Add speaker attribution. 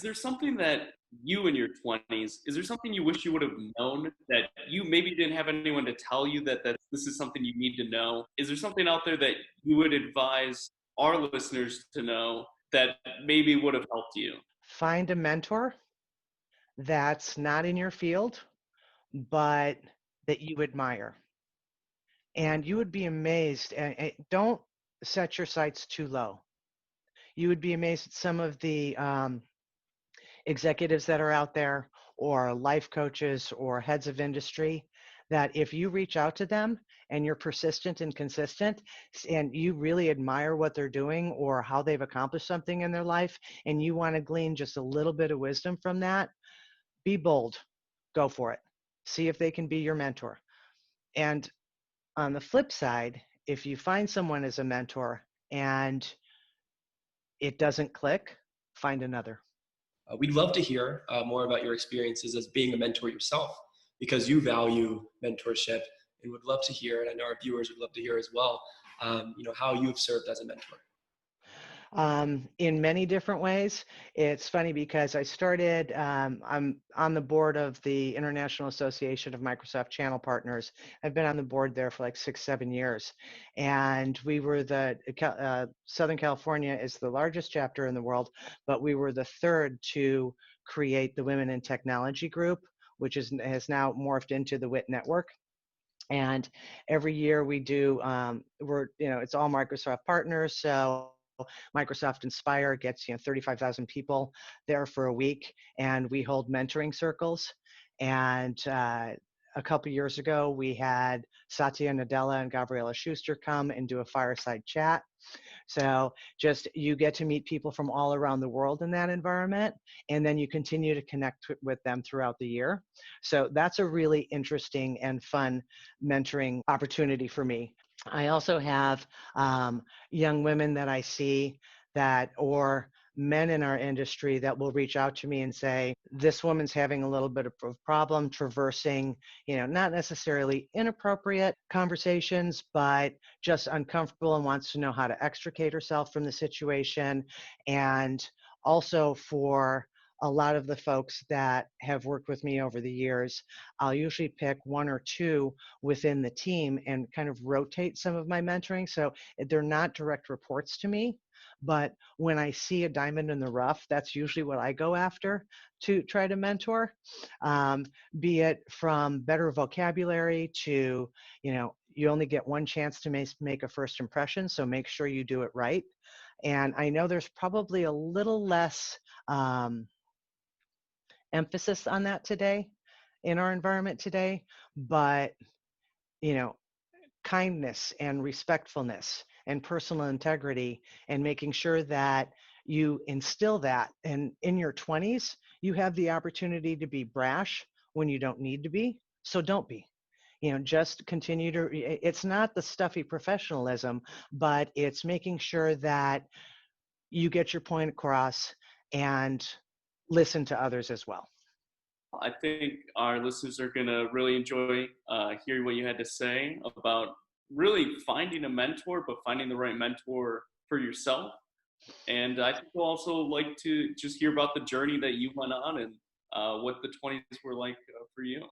Speaker 1: is there something that you in your 20s, is there something you wish you would have known that you maybe didn't have anyone to tell you that this is something you need to know? Is there something out there that you would advise our listeners to know that maybe would have helped you?
Speaker 2: Find a mentor that's not in your field, but that you admire. And you would be amazed. And don't set your sights too low. You would be amazed at some of the executives that are out there, or life coaches, or heads of industry, that if you reach out to them and you're persistent and consistent, and you really admire what they're doing or how they've accomplished something in their life, and you want to glean just a little bit of wisdom from that, be bold, go for it. See if they can be your mentor. And on the flip side, if you find someone as a mentor and it doesn't click, find another.
Speaker 3: We'd love to hear more about your experiences as being a mentor yourself, because you value mentorship, and would love to hear, and I know our viewers would love to hear as well, how you've served as a mentor.
Speaker 2: In many different ways. It's funny because I started, I'm on the board of the International Association of Microsoft Channel Partners. I've been on the board there for like 6-7 years. And we were Southern California is the largest chapter in the world, but we were the third to create the Women in Technology Group, which has now morphed into the WIT Network. And every year we do, it's all Microsoft partners. So Microsoft Inspire gets 35,000 people there for a week, and we hold mentoring circles. And a couple years ago, we had Satya Nadella and Gabriela Schuster come and do a fireside chat. So just you get to meet people from all around the world in that environment, and then you continue to connect with them throughout the year. So that's a really interesting and fun mentoring opportunity for me. I also have young women that I see or men in our industry that will reach out to me and say, this woman's having a little bit of a problem traversing, not necessarily inappropriate conversations, but just uncomfortable and wants to know how to extricate herself from the situation. And also for a lot of the folks that have worked with me over the years, I'll usually pick one or two within the team and kind of rotate some of my mentoring. So they're not direct reports to me, but when I see a diamond in the rough, that's usually what I go after to try to mentor, be it from better vocabulary to, you only get one chance to make a first impression, so make sure you do it right. And I know there's probably a little less emphasis on that today in our environment today, but kindness and respectfulness and personal integrity, and making sure that you instill that. And in your 20s, you have the opportunity to be brash when you don't need to be, so don't be. Just continue to, it's not the stuffy professionalism, but it's making sure that you get your point across and listen to others as well.
Speaker 1: I think our listeners are going to really enjoy hearing what you had to say about really finding a mentor, but finding the right mentor for yourself. And I think we'll also like to just hear about the journey that you went on and what the 20s were like for you.